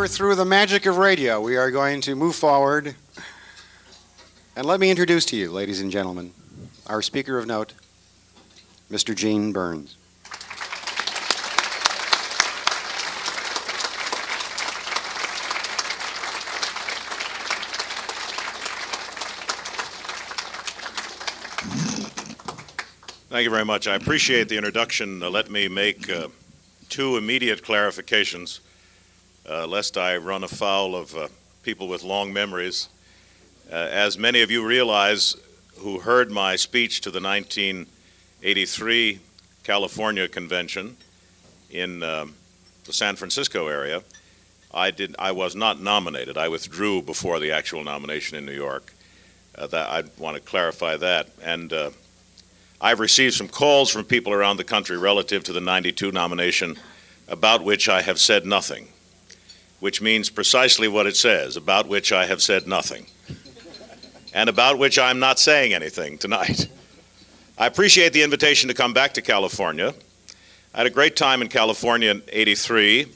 through the magic of radio, we are going to move forward. And let me introduce to you, ladies and gentlemen, our speaker of note, Mr. Gene Burns. Thank you very much. I appreciate the introduction. Let me make two immediate clarifications, lest I run afoul of people with long memories. As many of you realize who heard my speech to the 1983 California convention in the San Francisco area, I was not nominated. I withdrew before the actual nomination in New York. I want to clarify that. And I've received some calls from people around the country relative to the 92 nomination about which I have said nothing, which means precisely what it says, about which I have said nothing, and about which I'm not saying anything tonight. I appreciate the invitation to come back to California. I had a great time in California in '83,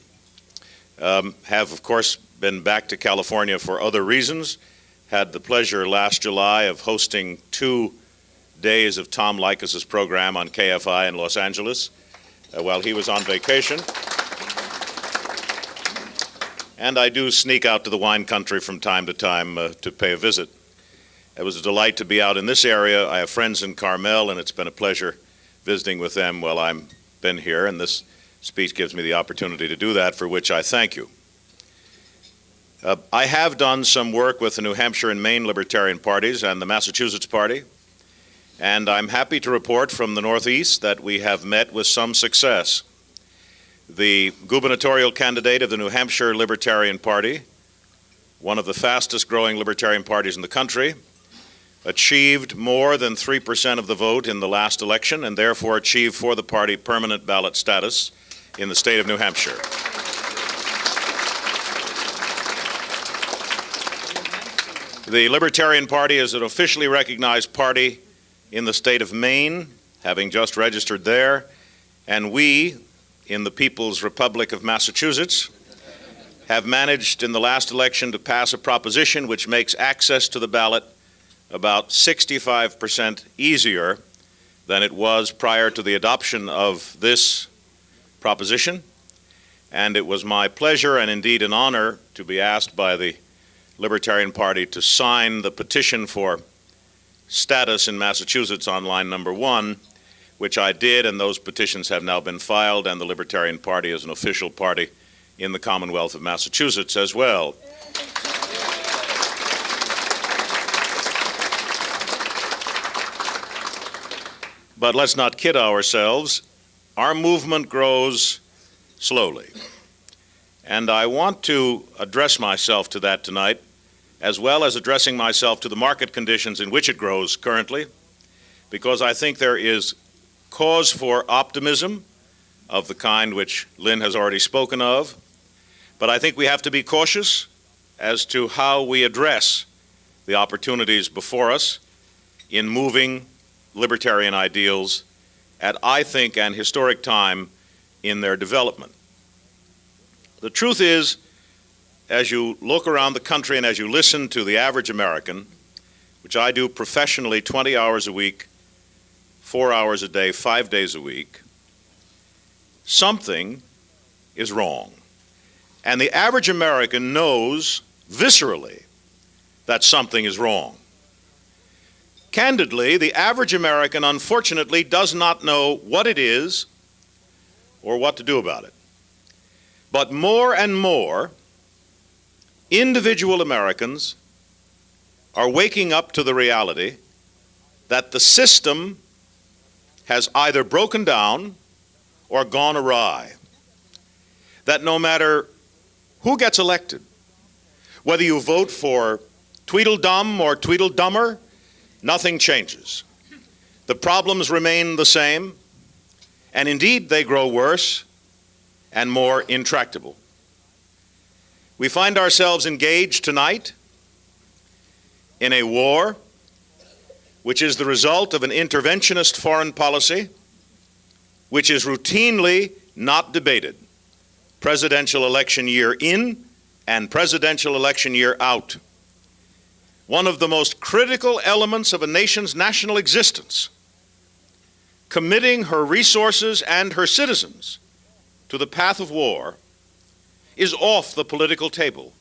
have of course been back to California for other reasons, had the pleasure last July of hosting 2 days of Tom Leykis's program on KFI in Los Angeles while he was on vacation. And I do sneak out to the wine country from time to time to pay a visit. It was a delight to be out in this area. I have friends in Carmel, and it's been a pleasure visiting with them while I've been here, and this speech gives me the opportunity to do that, for which I thank you. I have done some work with the New Hampshire and Maine Libertarian parties and the Massachusetts Party, and I'm happy to report from the Northeast that we have met with some success. The gubernatorial candidate of the New Hampshire Libertarian Party, one of the fastest growing libertarian parties in the country, achieved more than 3% of the vote in the last election and therefore achieved for the party permanent ballot status in the state of New Hampshire. The Libertarian Party is an officially recognized party in the state of Maine, having just registered there, and we, in the People's Republic of Massachusetts, have managed in the last election to pass a proposition which makes access to the ballot about 65% easier than it was prior to the adoption of this proposition. And it was my pleasure and indeed an honor to be asked by the Libertarian Party to sign the petition for status in Massachusetts on line number 1, which I did, and those petitions have now been filed, and the Libertarian Party is an official party in the Commonwealth of Massachusetts as well. But let's not kid ourselves. Our movement grows slowly. And I want to address myself to that tonight, as well as addressing myself to the market conditions in which it grows currently, because I think there is cause for optimism of the kind which Lynn has already spoken of, but I think we have to be cautious as to how we address the opportunities before us in moving libertarian ideals at, I think, an historic time in their development. The truth is, as you look around the country and as you listen to the average American, which I do professionally 20 hours a week, 4 hours a day, 5 days a week, something is wrong. And the average American knows viscerally that something is wrong. Candidly, the average American, unfortunately, does not know what it is or what to do about it. But more and more, individual Americans are waking up to the reality that the system has either broken down or gone awry. That no matter who gets elected, whether you vote for Tweedledum or Tweedledummer, nothing changes. The problems remain the same, and indeed they grow worse and more intractable. We find ourselves engaged tonight in a war which is the result of an interventionist foreign policy which is routinely not debated, presidential election year in and presidential election year out, one of the most critical elements of a nation's national existence, committing her resources and her citizens to the path of war, is off the political table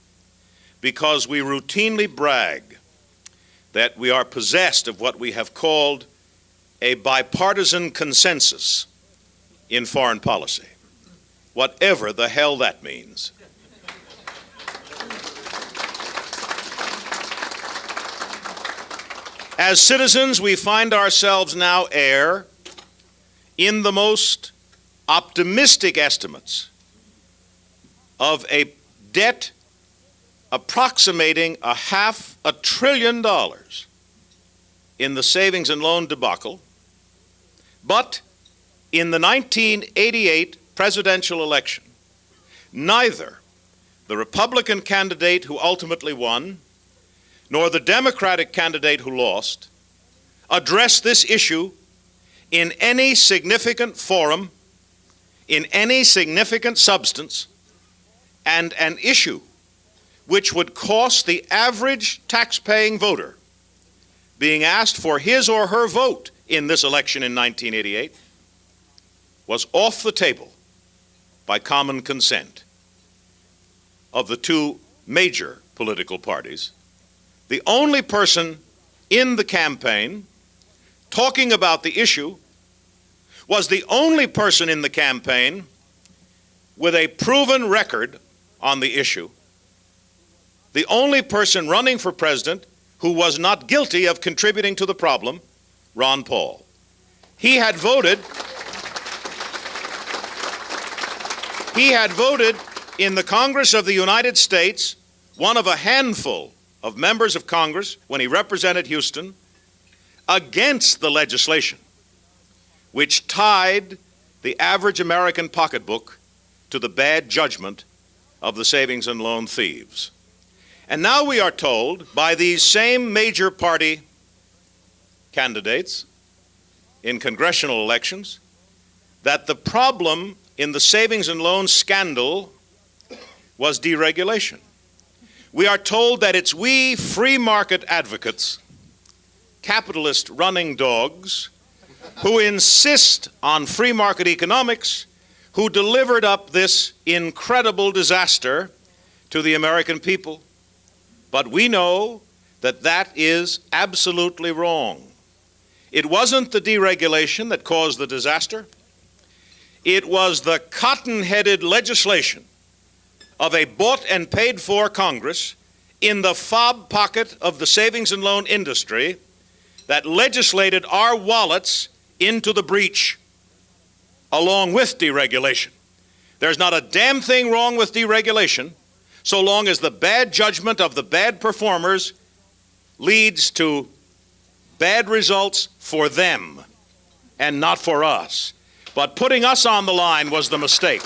because we routinely brag that we are possessed of what we have called a bipartisan consensus in foreign policy, whatever the hell that means. As citizens, we find ourselves now heir in the most optimistic estimates of a debt approximating $500 billion in the savings and loan debacle. But in the 1988 presidential election, neither the Republican candidate who ultimately won nor the Democratic candidate who lost addressed this issue in any significant forum, in any significant substance, and an issue which would cost the average tax-paying voter being asked for his or her vote in this election in 1988 was off the table by common consent of the two major political parties. The only person in the campaign talking about the issue was the only person in the campaign with a proven record on the issue, the only person running for president who was not guilty of contributing to the problem, Ron Paul. He had voted in the Congress of the United States, one of a handful of members of Congress when he represented Houston, against the legislation which tied the average American pocketbook to the bad judgment of the savings and loan thieves. And now we are told by these same major party candidates in congressional elections that the problem in the savings and loan scandal was deregulation. We are told that it's we free market advocates, capitalist running dogs, who insist on free market economics, who delivered up this incredible disaster to the American people. But we know that that is absolutely wrong. It wasn't the deregulation that caused the disaster. It was the cotton-headed legislation of a bought and paid for Congress in the fob pocket of the savings and loan industry that legislated our wallets into the breach along with deregulation. There's not a damn thing wrong with deregulation so long as the bad judgment of the bad performers leads to bad results for them and not for us. But putting us on the line was the mistake.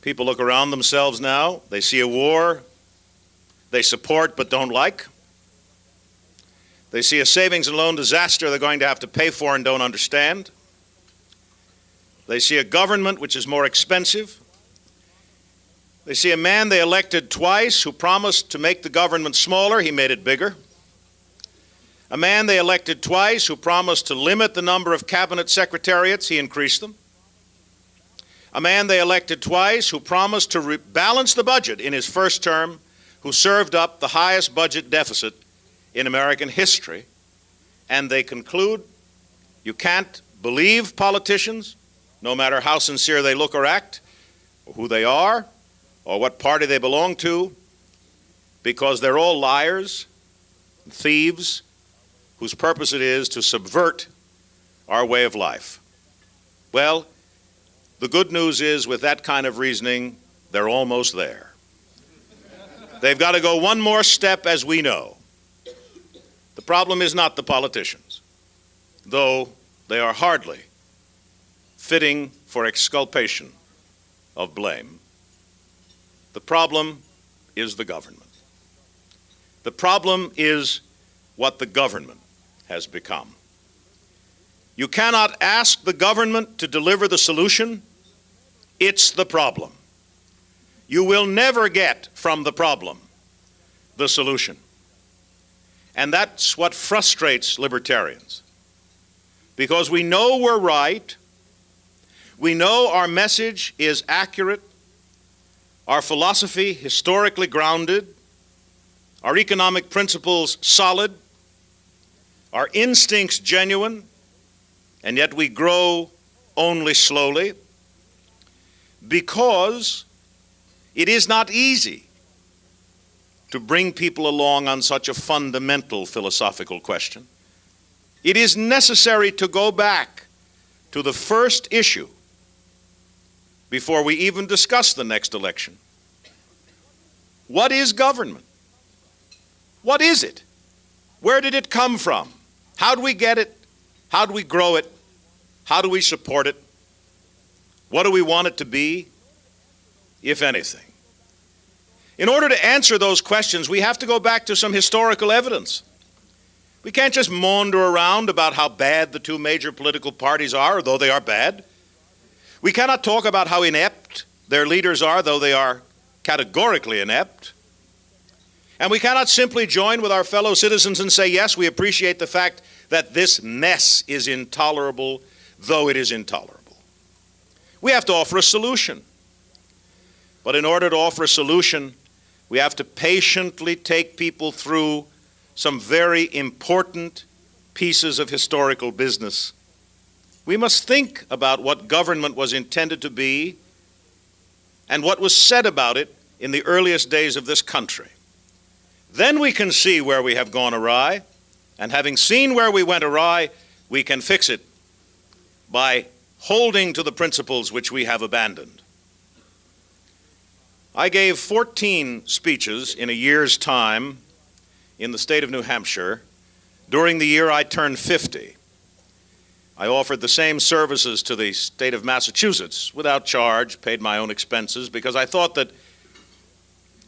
People look around themselves now. They see a war they support but don't like. They see a savings and loan disaster they're going to have to pay for and don't understand. They see a government which is more expensive. They see a man they elected twice who promised to make the government smaller. He made it bigger. A man they elected twice who promised to limit the number of cabinet secretariats. He increased them. A man they elected twice who promised to rebalance the budget in his first term, who served up the highest budget deficit in American history. And they conclude, you can't believe politicians, no matter how sincere they look or act, or who they are, or what party they belong to, because they're all liars, thieves, whose purpose it is to subvert our way of life. Well, the good news is, with that kind of reasoning, they're almost there. They've got to go one more step, as we know. The problem is not the politicians, though they are hardly fitting for exculpation of blame. The problem is the government. The problem is what the government has become. You cannot ask the government to deliver the solution. It's the problem. You will never get from the problem the solution. And that's what frustrates libertarians. Because we know we're right, we know our message is accurate, our philosophy historically grounded, our economic principles solid, our instincts genuine, and yet we grow only slowly because it is not easy to bring people along on such a fundamental philosophical question. It is necessary to go back to the first issue before we even discuss the next election. What is government? What is it? Where did it come from? How do we get it? How do we grow it? How do we support it? What do we want it to be, if anything? In order to answer those questions, we have to go back to some historical evidence. We can't just maunder around about how bad the two major political parties are, though they are bad. We cannot talk about how inept their leaders are, though they are categorically inept. And we cannot simply join with our fellow citizens and say, yes, we appreciate the fact that this mess is intolerable, though it is intolerable. We have to offer a solution. But in order to offer a solution, we have to patiently take people through some very important pieces of historical business. We must think about what government was intended to be and what was said about it in the earliest days of this country. Then we can see where we have gone awry, and having seen where we went awry, we can fix it by holding to the principles which we have abandoned. I gave 14 speeches in a year's time in the state of New Hampshire during the year I turned 50. I offered the same services to the state of Massachusetts without charge, paid my own expenses, because I thought that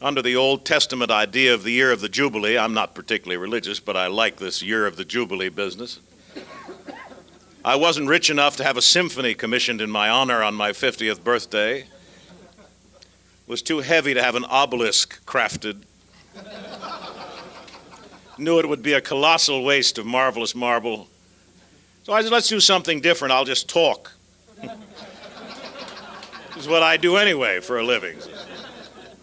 under the Old Testament idea of the year of the Jubilee, I'm not particularly religious, but I like this year of the Jubilee business. I wasn't rich enough to have a symphony commissioned in my honor on my 50th birthday. It was too heavy to have an obelisk crafted. Knew it would be a colossal waste of marvelous marble. So I said, let's do something different. I'll just talk. This is what I do anyway for a living.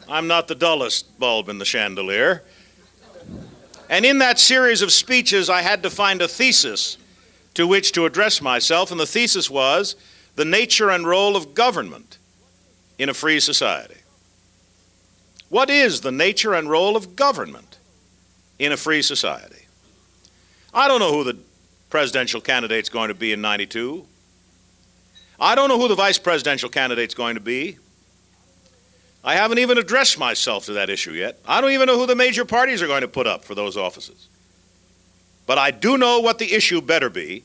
I'm not the dullest bulb in the chandelier. And in that series of speeches, I had to find a thesis to which to address myself, and the thesis was the nature and role of government in a free society. What is the nature and role of government in a free society? I don't know who the presidential candidate's going to be in '92. I don't know who the vice presidential candidate's going to be. I haven't even addressed myself to that issue yet. I don't even know who the major parties are going to put up for those offices. But I do know what the issue better be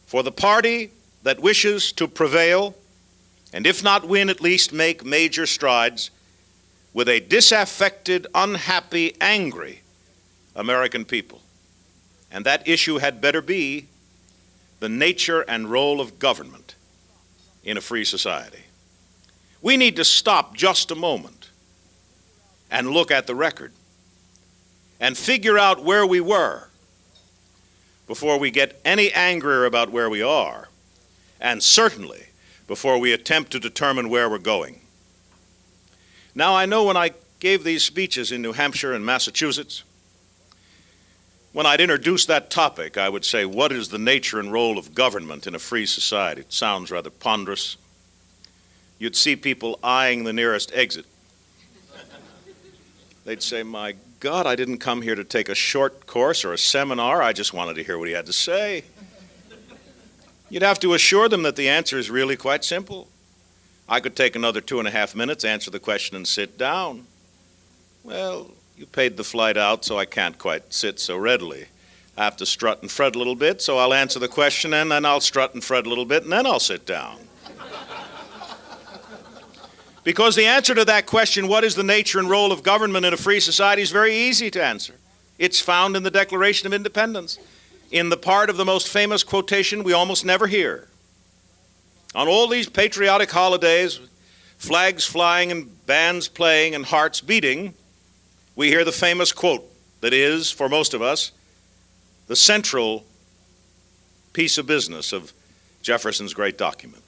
for the party that wishes to prevail, and if not win, at least make major strides with a disaffected, unhappy, angry American people. And that issue had better be the nature and role of government in a free society. We need to stop just a moment and look at the record and figure out where we were before we get any angrier about where we are, and certainly before we attempt to determine where we're going. Now, I know when I gave these speeches in New Hampshire and Massachusetts, when I'd introduce that topic, I would say, what is the nature and role of government in a free society? It sounds rather ponderous. You'd see people eyeing the nearest exit. They'd say, my God, I didn't come here to take a short course or a seminar. I just wanted to hear what he had to say. You'd have to assure them that the answer is really quite simple. I could take another 2.5 minutes, answer the question, and sit down. Well, you paid the flight out, so I can't quite sit so readily. I have to strut and fret a little bit, so I'll answer the question, and then I'll strut and fret a little bit, and then I'll sit down. Because the answer to that question, what is the nature and role of government in a free society, is very easy to answer. It's found in the Declaration of Independence. in the part of the most famous quotation we almost never hear. On all these patriotic holidays, flags flying and bands playing and hearts beating, we hear the famous quote that is, for most of us, the central piece of business of Jefferson's great document.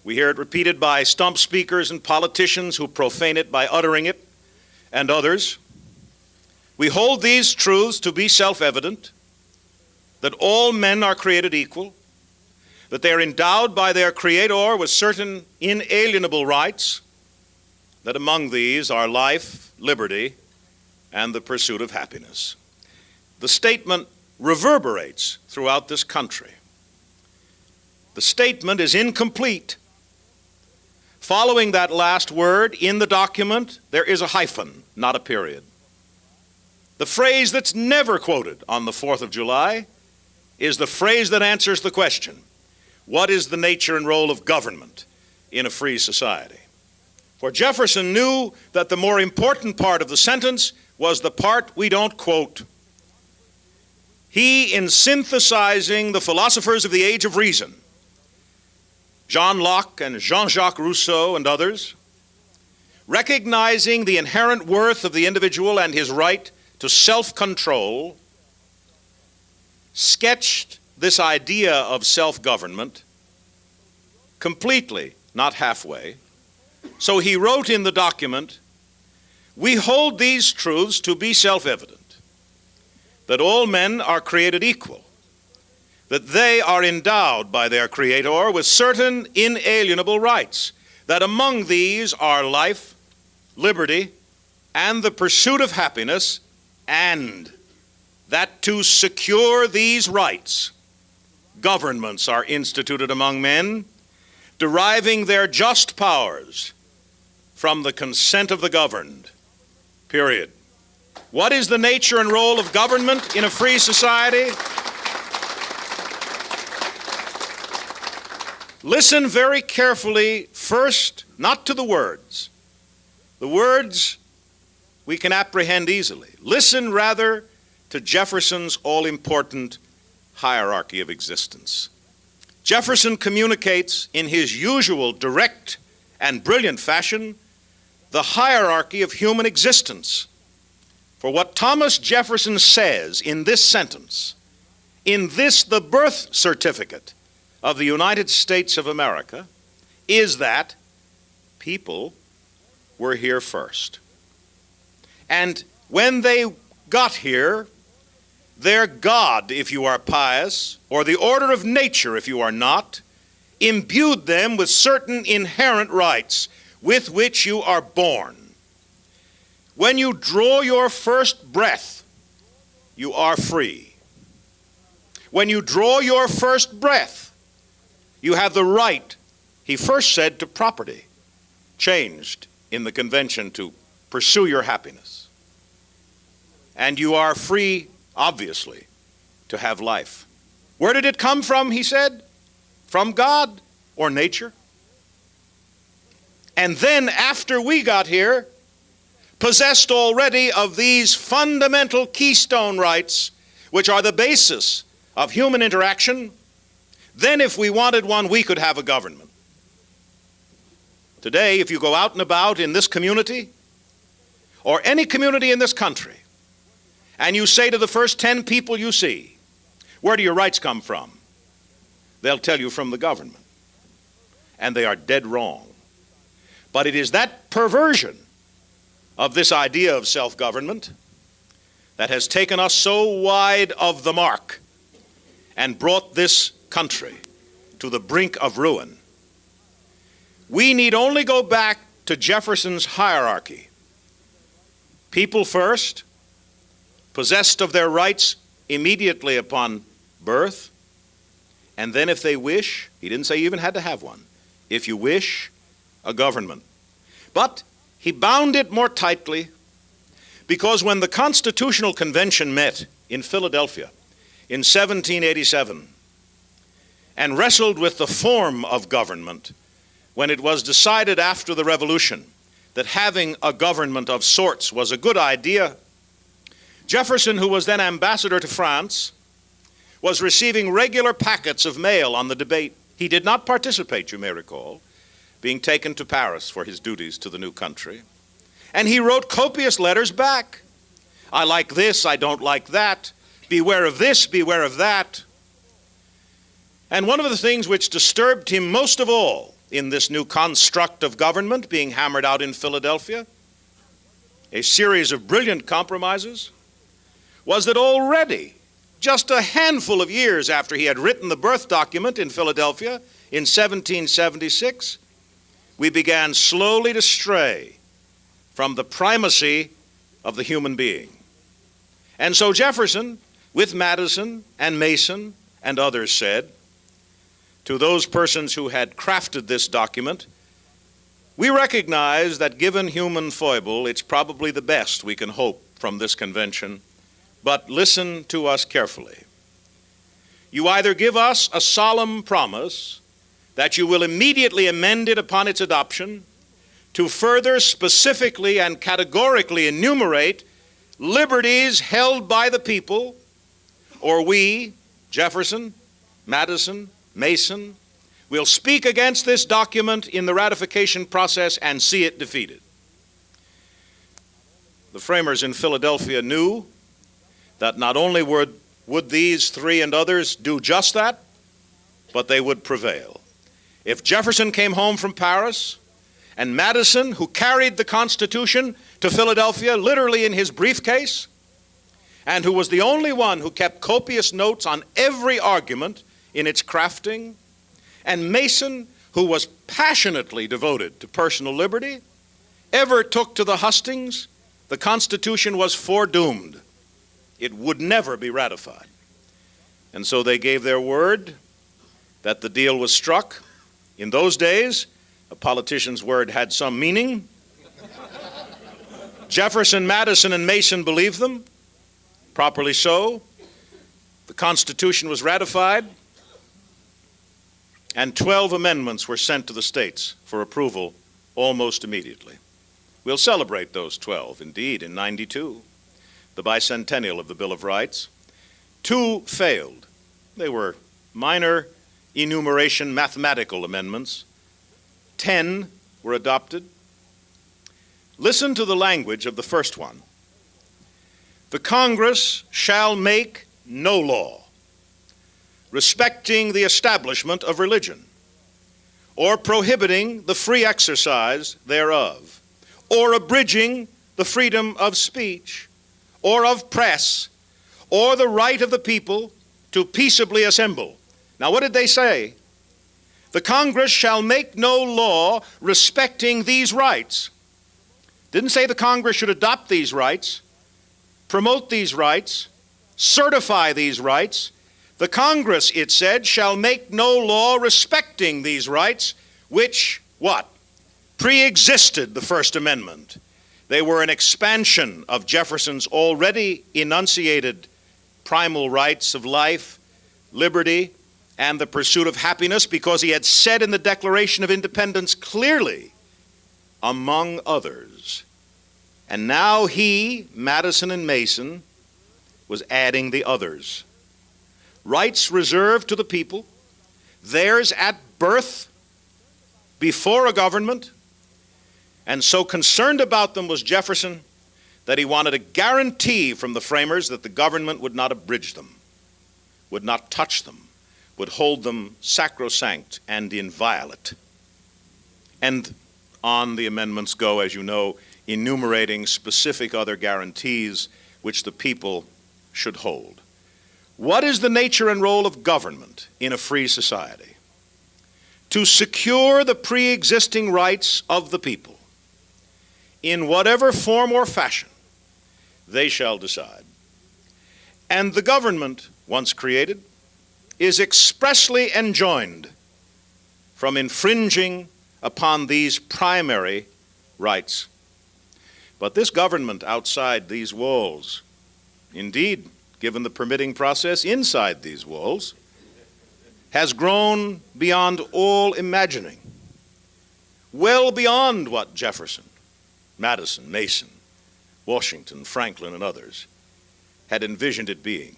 We hear it repeated by stump speakers and politicians who profane it by uttering it, and others. We hold these truths to be self-evident, that all men are created equal, that they are endowed by their Creator with certain inalienable rights, that among these are life, liberty, and the pursuit of happiness. The statement reverberates throughout this country. The statement is incomplete. Following that last word in the document, there is a hyphen, not a period. The phrase that's never quoted on the 4th of July is the phrase that answers the question, what is the nature and role of government in a free society? For Jefferson knew that the more important part of the sentence was the part we don't quote. He, in synthesizing the philosophers of the Age of Reason, John Locke and Jean-Jacques Rousseau and others, recognizing the inherent worth of the individual and his right to self-control, sketched this idea of self-government completely, not halfway. So he wrote in the document, "We hold these truths to be self-evident, that all men are created equal, that they are endowed by their Creator with certain inalienable rights, that among these are life, liberty, and the pursuit of happiness, and that to secure these rights, governments are instituted among men, deriving their just powers from the consent of the governed." Period. What is the nature and role of government in a free society? Listen very carefully, first, not to the words. The words we can apprehend easily. Listen rather to Jefferson's all-important hierarchy of existence. Jefferson communicates in his usual direct and brilliant fashion the hierarchy of human existence. For what Thomas Jefferson says in this sentence, in this the birth certificate of the United States of America, is that people were here first. And when they got here, their God, if you are pious, or the order of nature, if you are not, imbued them with certain inherent rights with which you are born. When you draw your first breath, you are free. When you draw your first breath, you have the right, he first said, to property, changed in the convention to pursue your happiness. And you are free, obviously, to have life. Where did it come from, he said? From God or nature? And then after we got here, possessed already of these fundamental keystone rights, which are the basis of human interaction, then if we wanted one, we could have a government. Today, if you go out and about in this community, or any community in this country, and you say to the first 10 people you see, where do your rights come from? They'll tell you from the government. And they are dead wrong. But it is that perversion of this idea of self-government that has taken us so wide of the mark and brought this country to the brink of ruin. We need only go back to Jefferson's hierarchy. People first, possessed of their rights immediately upon birth, and then if they wish, he didn't say you even had to have one, if you wish, a government. But he bound it more tightly because when the Constitutional Convention met in Philadelphia in 1787 and wrestled with the form of government, when it was decided after the Revolution that having a government of sorts was a good idea, Jefferson, who was then ambassador to France, was receiving regular packets of mail on the debate. He did not participate, you may recall, being taken to Paris for his duties to the new country. And he wrote copious letters back. I like this, I don't like that. Beware of this, beware of that. And one of the things which disturbed him most of all in this new construct of government being hammered out in Philadelphia, a series of brilliant compromises, was that already, just a handful of years after he had written the birth document in Philadelphia in 1776, we began slowly to stray from the primacy of the human being. And so Jefferson, with Madison and Mason and others, said to those persons who had crafted this document, we recognize that given human foible, it's probably the best we can hope from this convention, but listen to us carefully. You either give us a solemn promise that you will immediately amend it upon its adoption to further specifically and categorically enumerate liberties held by the people, or we, Jefferson, Madison, Mason, will speak against this document in the ratification process and see it defeated. The framers in Philadelphia knew that not only would these three and others do just that, but they would prevail. If Jefferson came home from Paris, and Madison, who carried the Constitution to Philadelphia literally in his briefcase, and who was the only one who kept copious notes on every argument in its crafting, and Mason, who was passionately devoted to personal liberty, ever took to the hustings, the Constitution was foredoomed. It would never be ratified. And so they gave their word that the deal was struck. In those days, a politician's word had some meaning. Jefferson, Madison, and Mason believed them, properly so. The Constitution was ratified, and 12 amendments were sent to the states for approval almost immediately. We'll celebrate those 12, indeed, in '92, the bicentennial of the Bill of Rights. 2 failed. They were minor enumeration mathematical amendments. 10 were adopted. Listen to the language of the first one. The Congress shall make no law respecting the establishment of religion, or prohibiting the free exercise thereof, or abridging the freedom of speech, or of press, or the right of the people to peaceably assemble. Now, what did they say? The Congress shall make no law respecting these rights. Didn't say the Congress should adopt these rights, promote these rights, certify these rights. The Congress, it said, shall make no law respecting these rights, which, what? Pre-existed the First Amendment. They were an expansion of Jefferson's already enunciated primal rights of life, liberty, and the pursuit of happiness, because he had said in the Declaration of Independence clearly, among others. And now he, Madison and Mason, was adding the others. Rights reserved to the people, theirs at birth, before a government, and so concerned about them was Jefferson that he wanted a guarantee from the framers that the government would not abridge them, would not touch them, would hold them sacrosanct and inviolate. And on the amendments go, as you know, enumerating specific other guarantees which the people should hold. What is the nature and role of government in a free society? To secure the pre-existing rights of the people in whatever form or fashion they shall decide. And the government, once created, is expressly enjoined from infringing upon these primary rights. But this government outside these walls, indeed, given the permitting process inside these walls, has grown beyond all imagining, well beyond what Jefferson, Madison, Mason, Washington, Franklin, and others had envisioned it being.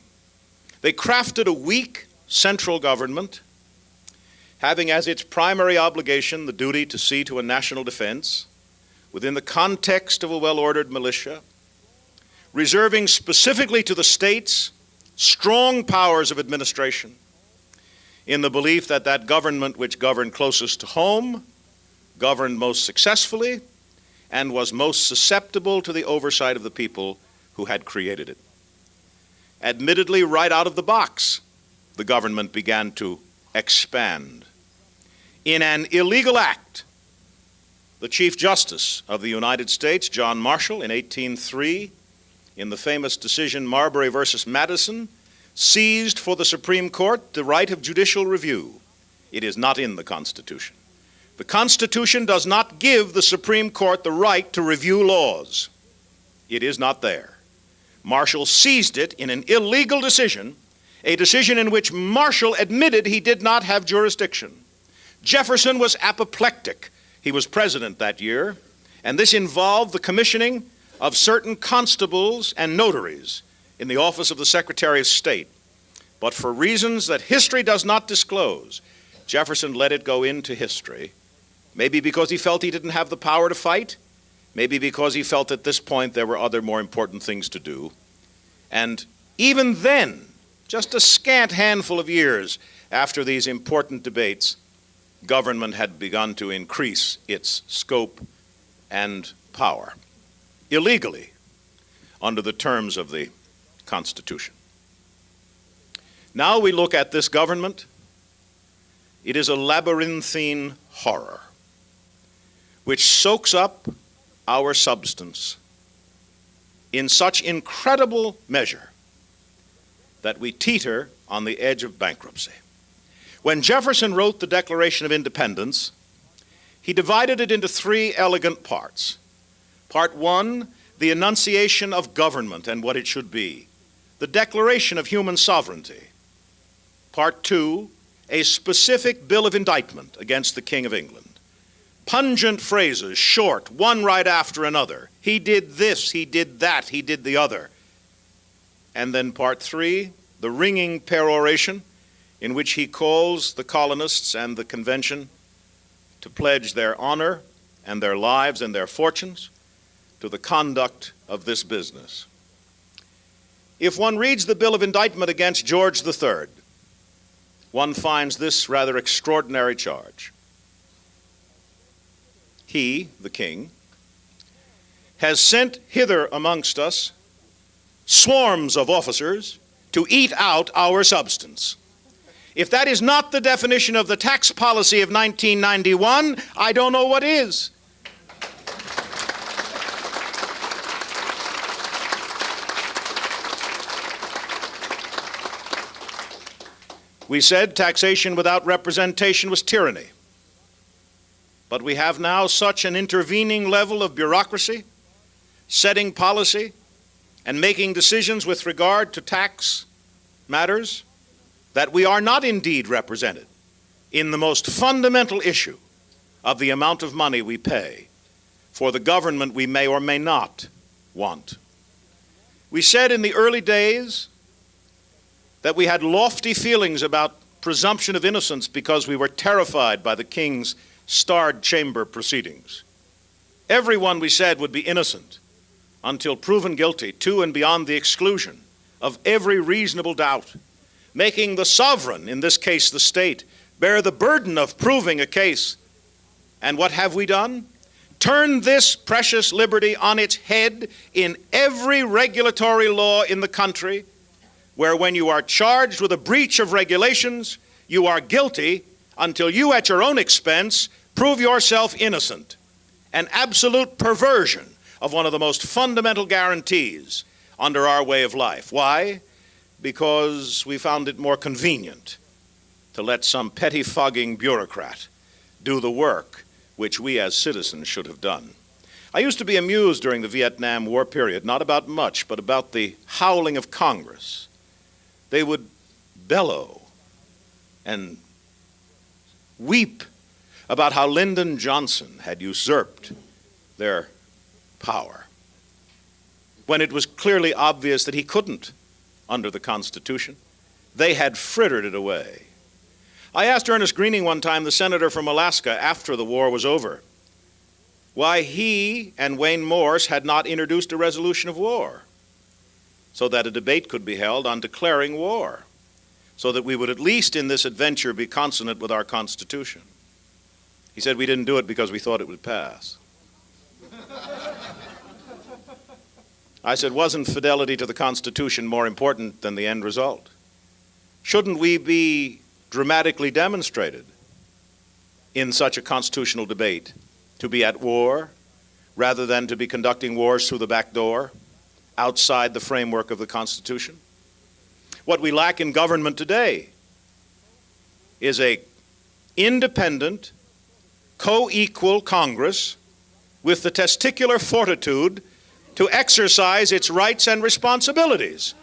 They crafted a weak central government, having as its primary obligation the duty to see to a national defense within the context of a well-ordered militia, reserving specifically to the states strong powers of administration, in the belief that that government which governed closest to home governed most successfully and was most susceptible to the oversight of the people who had created it. Admittedly, right out of the box, the government began to expand. In an illegal act, the Chief Justice of the United States, John Marshall, in 1803, in the famous decision Marbury versus Madison, seized for the Supreme Court the right of judicial review. It is not in the Constitution. The Constitution does not give the Supreme Court the right to review laws. It is not there. Marshall seized it in an illegal decision, a decision in which Marshall admitted he did not have jurisdiction. Jefferson was apoplectic. He was president that year, and this involved the commissioning of certain constables and notaries in the office of the Secretary of State. But for reasons that history does not disclose, Jefferson let it go into history, maybe because he felt he didn't have the power to fight, maybe because he felt at this point there were other more important things to do. And even then, just a scant handful of years after these important debates, government had begun to increase its scope and power, illegally, under the terms of the Constitution. Now we look at this government. It is a labyrinthine horror which soaks up our substance in such incredible measure that we teeter on the edge of bankruptcy. When Jefferson wrote the Declaration of Independence, he divided it into three elegant parts. Part one, the enunciation of government and what it should be, the declaration of human sovereignty. Part two, a specific bill of indictment against the King of England. Pungent phrases, short, one right after another. He did this, he did that, he did the other. And then part three, the ringing peroration, in which he calls the colonists and the convention to pledge their honor and their lives and their fortunes to the conduct of this business. If one reads the bill of indictment against George III, one finds this rather extraordinary charge. He, the king, has sent hither amongst us swarms of officers to eat out our substance. If that is not the definition of the tax policy of 1991, I don't know what is. We said taxation without representation was tyranny. But we have now such an intervening level of bureaucracy, setting policy, and making decisions with regard to tax matters that we are not indeed represented in the most fundamental issue of the amount of money we pay for the government we may or may not want. We said in the early days that we had lofty feelings about presumption of innocence because we were terrified by the king's starred chamber proceedings. Everyone, we said, would be innocent until proven guilty to and beyond the exclusion of every reasonable doubt, making the sovereign, in this case the state, bear the burden of proving a case. And what have we done? Turned this precious liberty on its head in every regulatory law in the country, where when you are charged with a breach of regulations, you are guilty until you, at your own expense, prove yourself innocent. An absolute perversion of one of the most fundamental guarantees under our way of life. Why? Because we found it more convenient to let some pettifogging bureaucrat do the work which we as citizens should have done. I used to be amused during the Vietnam War period, not about much, but about the howling of Congress. They would bellow and weep about how Lyndon Johnson had usurped their power, when it was clearly obvious that he couldn't under the Constitution. They had frittered it away. I asked Ernest Greening one time, the senator from Alaska, after the war was over, why he and Wayne Morse had not introduced a resolution of war so that a debate could be held on declaring war, so that we would at least in this adventure be consonant with our Constitution. He said we didn't do it because we thought it would pass. I said, wasn't fidelity to the Constitution more important than the end result? Shouldn't we be dramatically demonstrated in such a constitutional debate to be at war rather than to be conducting wars through the back door outside the framework of the Constitution? What we lack in government today is a independent, co-equal Congress with the testicular fortitude to exercise its rights and responsibilities.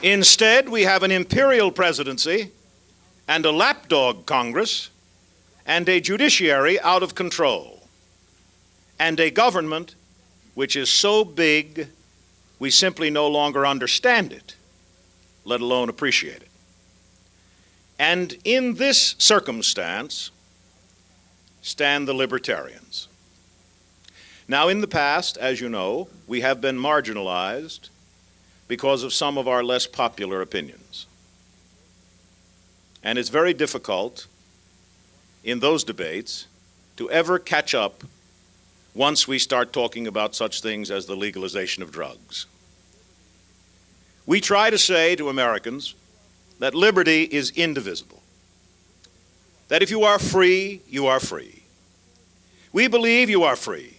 Instead, we have an imperial presidency and a lapdog Congress and a judiciary out of control and a government which is so big we simply no longer understand it, let alone appreciate it. And in this circumstance stand the Libertarians. Now, in the past, as you know, we have been marginalized because of some of our less popular opinions. And it's very difficult in those debates to ever catch up once we start talking about such things as the legalization of drugs. We try to say to Americans that liberty is indivisible, that if you are free, you are free. We believe you are free.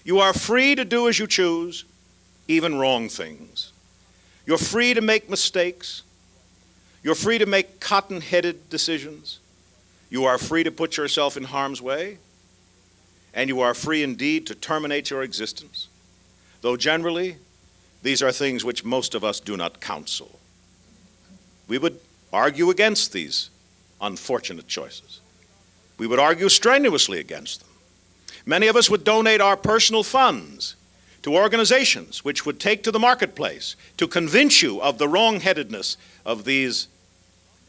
You are free to do as you choose, even wrong things. You're free to make mistakes. You're free to make cotton-headed decisions. You are free to put yourself in harm's way. And you are free indeed to terminate your existence, though generally these are things which most of us do not counsel. We would argue against these unfortunate choices. We would argue strenuously against them. Many of us would donate our personal funds to organizations which would take to the marketplace to convince you of the wrong-headedness of these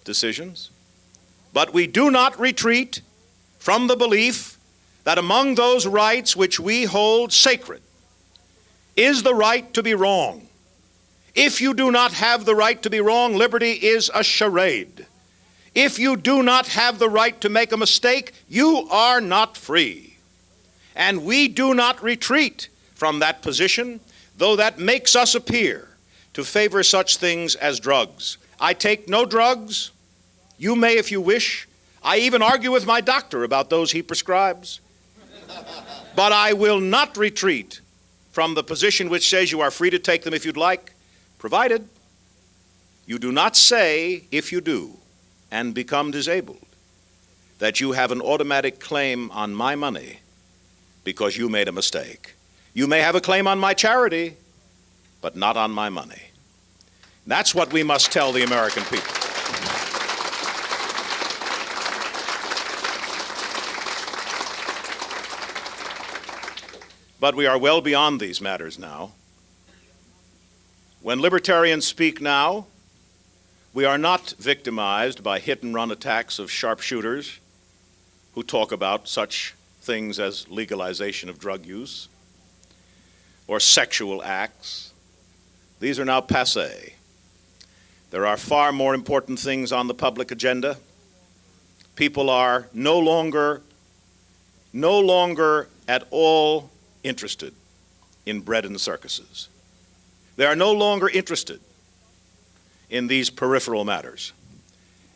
decisions. But we do not retreat from the belief that among those rights which we hold sacred is the right to be wrong. If you do not have the right to be wrong, liberty is a charade. If you do not have the right to make a mistake, you are not free. And we do not retreat from that position, though that makes us appear to favor such things as drugs. I take no drugs. You may if you wish. I even argue with my doctor about those he prescribes. But I will not retreat from the position which says you are free to take them if you'd like, provided you do not say, if you do, and become disabled, that you have an automatic claim on my money because you made a mistake. You may have a claim on my charity, but not on my money. That's what we must tell the American people. But we are well beyond these matters now. When libertarians speak now, we are not victimized by hit-and-run attacks of sharpshooters who talk about such things as legalization of drug use or sexual acts. These are now passé. There are far more important things on the public agenda. People are no longer at all interested in bread and circuses. They are no longer interested in these peripheral matters.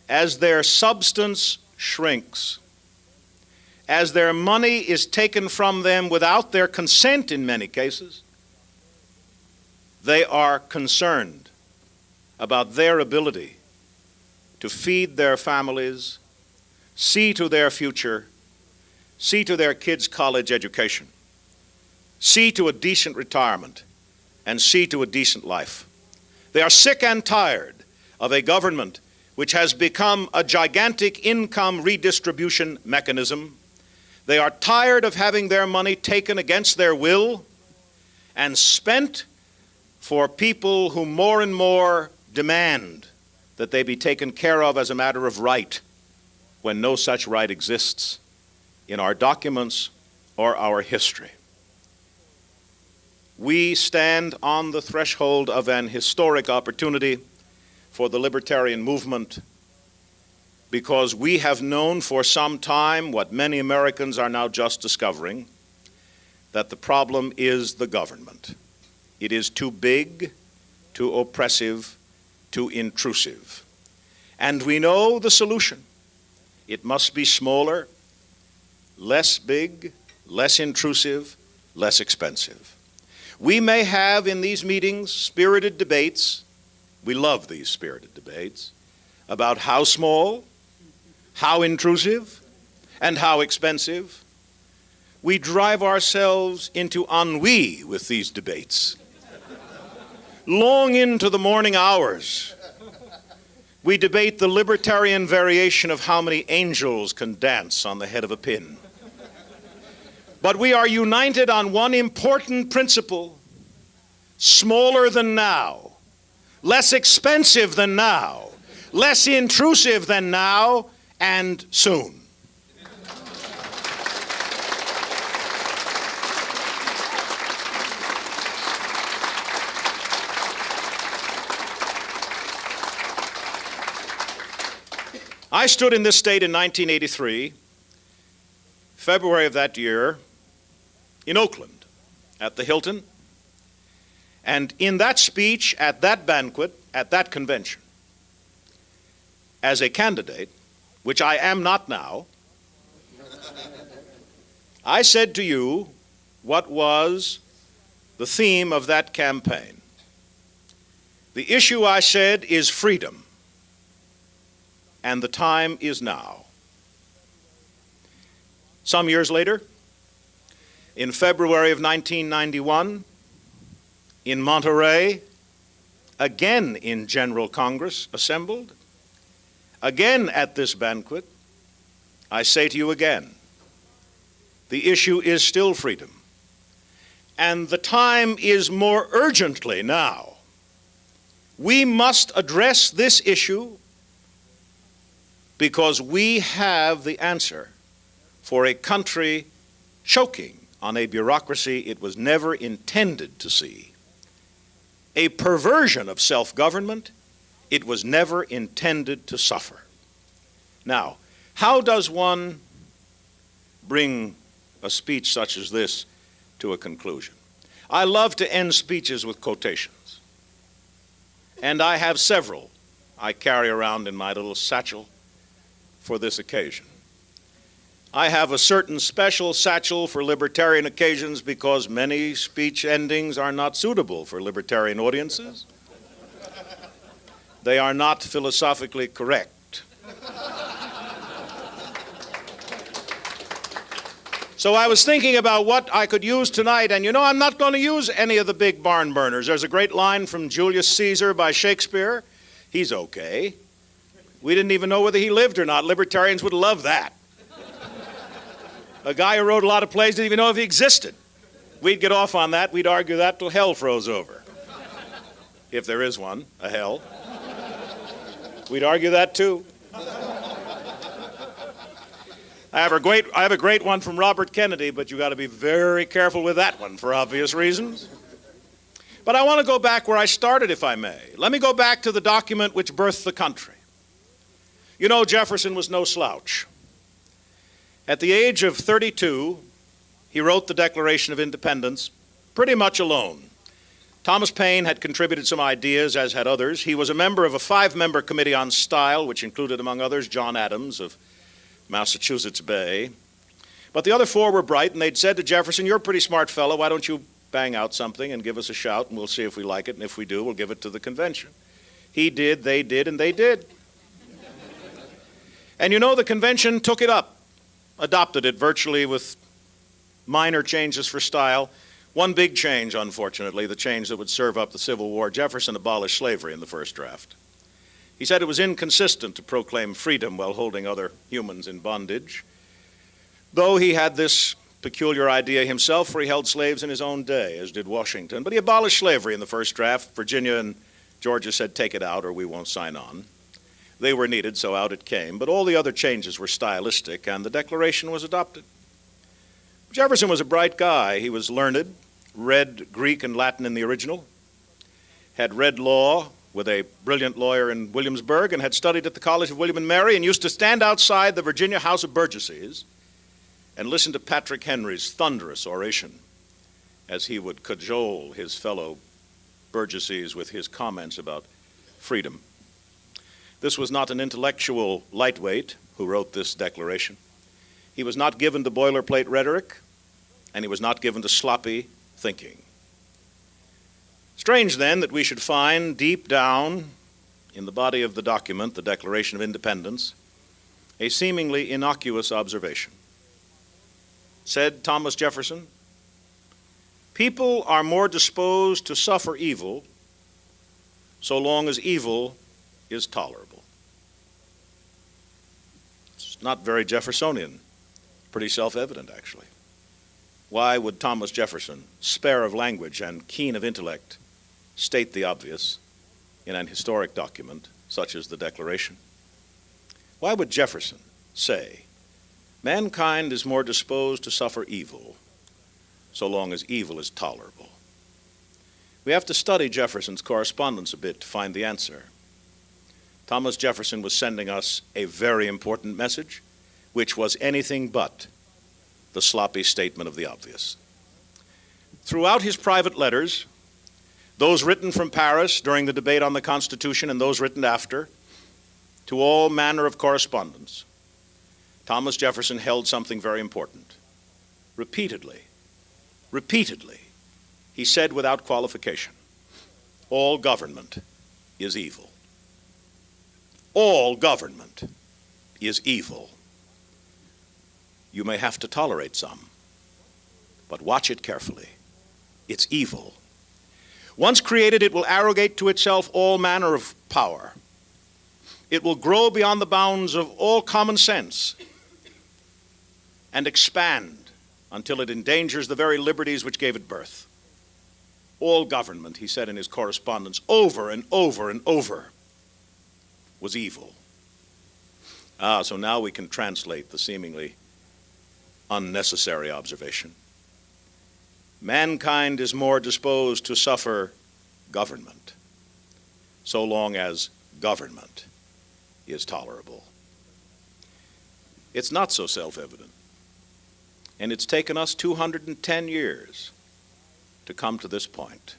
As their substance shrinks, as their money is taken from them without their consent in many cases, they are concerned about their ability to feed their families, see to their future, see to their kids' college education, see to a decent retirement, and see to a decent life. They are sick and tired of a government which has become a gigantic income redistribution mechanism They are tired of having their money taken against their will and spent for people who more and more demand that they be taken care of as a matter of right when no such right exists in our documents or our history. We stand on the threshold of an historic opportunity for the libertarian movement because we have known for some time what many Americans are now just discovering, that the problem is the government. It is too big, too oppressive, too intrusive. And we know the solution. It must be smaller, less big, less intrusive, less expensive. We may have in these meetings spirited debates, we love these spirited debates, about how small, how intrusive, and how expensive. We drive ourselves into ennui with these debates. Long into the morning hours, we debate the libertarian variation of how many angels can dance on the head of a pin. But we are united on one important principle: smaller than now, less expensive than now, less intrusive than now, and soon. I stood in this state in 1983, February of that year, in Oakland, at the Hilton, and in that speech, at that banquet, at that convention, as a candidate, which I am not now, I said to you what was the theme of that campaign. The issue, I said, is freedom, and the time is now. Some years later, in February of 1991, in Monterey, again in General Congress assembled, again at this banquet, I say to you again, the issue is still freedom. And the time is more urgently now. We must address this issue because we have the answer for a country choking on a bureaucracy it was never intended to see, a perversion of self-government it was never intended to suffer. Now, how does one bring a speech such as this to a conclusion? I love to end speeches with quotations, and I have several I carry around in my little satchel for this occasion. I have a certain special satchel for libertarian occasions because many speech endings are not suitable for libertarian audiences. They are not philosophically correct. So I was thinking about what I could use tonight, and you know, I'm not going to use any of the big barn burners. There's a great line from Julius Caesar by Shakespeare. He's okay. We didn't even know whether he lived or not. Libertarians would love that. A guy who wrote a lot of plays didn't even know if he existed. We'd get off on that. We'd argue that till hell froze over. If there is one, a hell. We'd argue that too. I have a great one from Robert Kennedy, but you got to be very careful with that one for obvious reasons. But I want to go back where I started, if I may. Let me go back to the document which birthed the country. You know, Jefferson was no slouch. At the age of 32, he wrote the Declaration of Independence pretty much alone. Thomas Paine had contributed some ideas, as had others. He was a member of a 5-member committee on style, which included, among others, John Adams of Massachusetts Bay. But the other 4 were bright, and they'd said to Jefferson, "You're a pretty smart fellow. Why don't you bang out something and give us a shout, and we'll see if we like it, and if we do, we'll give it to the convention." He did, they did, and they did. And you know, the convention took it up, adopted it virtually with minor changes for style. One big change, unfortunately, the change that would serve up the Civil War. Jefferson abolished slavery in the first draft. He said it was inconsistent to proclaim freedom while holding other humans in bondage. though he had this peculiar idea himself, for he held slaves in his own day, as did Washington. But he abolished slavery in the first draft. Virginia and Georgia said, take it out or we won't sign on. They were needed, so out it came. But all the other changes were stylistic, and the Declaration was adopted. Jefferson was a bright guy. He was learned, read Greek and Latin in the original, had read law with a brilliant lawyer in Williamsburg, and had studied at the College of William and Mary, and used to stand outside the Virginia House of Burgesses and listen to Patrick Henry's thunderous oration as he would cajole his fellow Burgesses with his comments about freedom. This was not an intellectual lightweight who wrote this declaration. He was not given to boilerplate rhetoric, and he was not given to sloppy thinking. Strange, then, that we should find deep down in the body of the document, the Declaration of Independence, a seemingly innocuous observation. Said Thomas Jefferson, "People are more disposed to suffer evil so long as evil is tolerable." It's not very Jeffersonian, pretty self-evident, actually. Why would Thomas Jefferson, spare of language and keen of intellect, state the obvious in an historic document such as the Declaration? Why would Jefferson say, mankind is more disposed to suffer evil so long as evil is tolerable? We have to study Jefferson's correspondence a bit to find the answer. Thomas Jefferson was sending us a very important message, which was anything but the sloppy statement of the obvious. Throughout his private letters, those written from Paris during the debate on the Constitution and those written after, to all manner of correspondence, Thomas Jefferson held something very important. Repeatedly, he said without qualification, all government is evil. All government is evil. You may have to tolerate some, but watch it carefully. It's evil. Once created, it will arrogate to itself all manner of power. It will grow beyond the bounds of all common sense and expand until it endangers the very liberties which gave it birth. All government, he said in his correspondence over and over and over, was evil. So now we can translate the seemingly unnecessary observation. Mankind is more disposed to suffer government so long as government is tolerable. It's not so self-evident. And it's taken us 210 years to come to this point.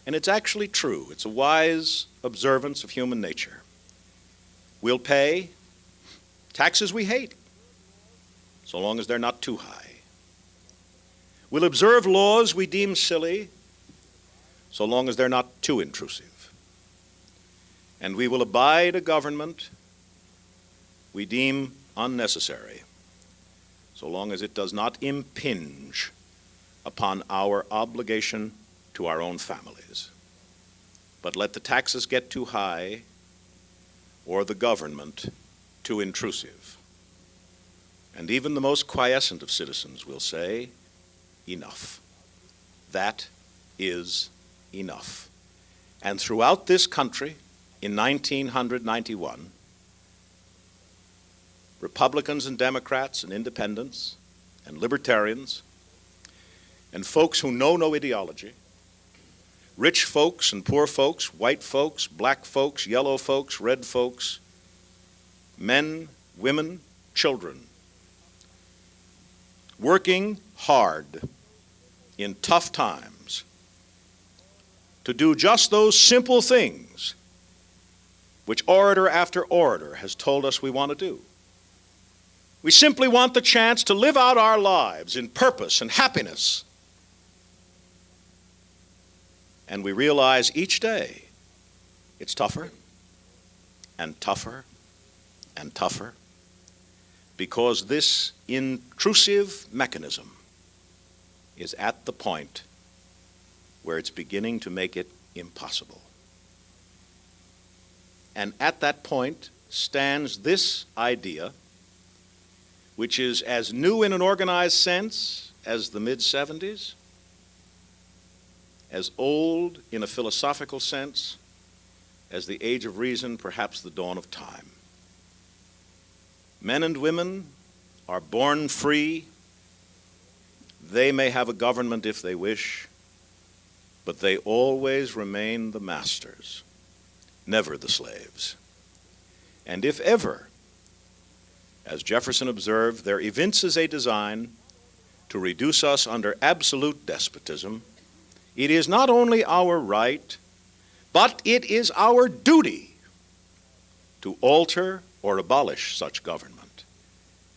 And it's actually true. It's a wise observance of human nature. We'll pay taxes we hate, so long as they're not too high. We'll observe laws we deem silly, so long as they're not too intrusive. And we will abide a government we deem unnecessary, so long as it does not impinge upon our obligation to our own families. But let the taxes get too high or the government too intrusive. And even the most quiescent of citizens will say, enough. That is enough. And throughout this country, in 1991, Republicans and Democrats and independents and libertarians and folks who know no ideology, rich folks and poor folks, white folks, black folks, yellow folks, red folks, men, women, children, working hard in tough times to do just those simple things which orator after orator has told us we want to do. We simply want the chance to live out our lives in purpose and happiness. And we realize each day it's tougher and tougher and tougher because this intrusive mechanism is at the point where it's beginning to make it impossible. And at that point stands this idea, which is as new in an organized sense as the mid-'70s, as old in a philosophical sense as the age of reason, perhaps the dawn of time. Men and women are born free. They may have a government if they wish, but they always remain the masters, never the slaves. And if ever, as Jefferson observed, there evinces a design to reduce us under absolute despotism, it is not only our right, but it is our duty to alter or abolish such government,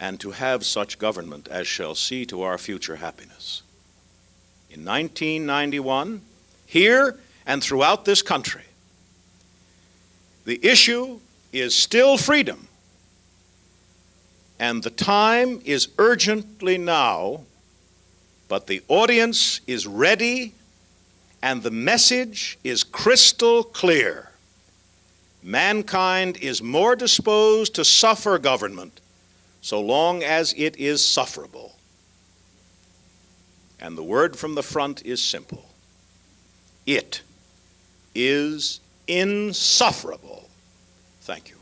and to have such government as shall see to our future happiness. In 1991, here and throughout this country, the issue is still freedom, and the time is urgently now, but the audience is ready and the message is crystal clear. Mankind is more disposed to suffer government so long as it is sufferable. And the word from the front is simple. It is insufferable. Thank you.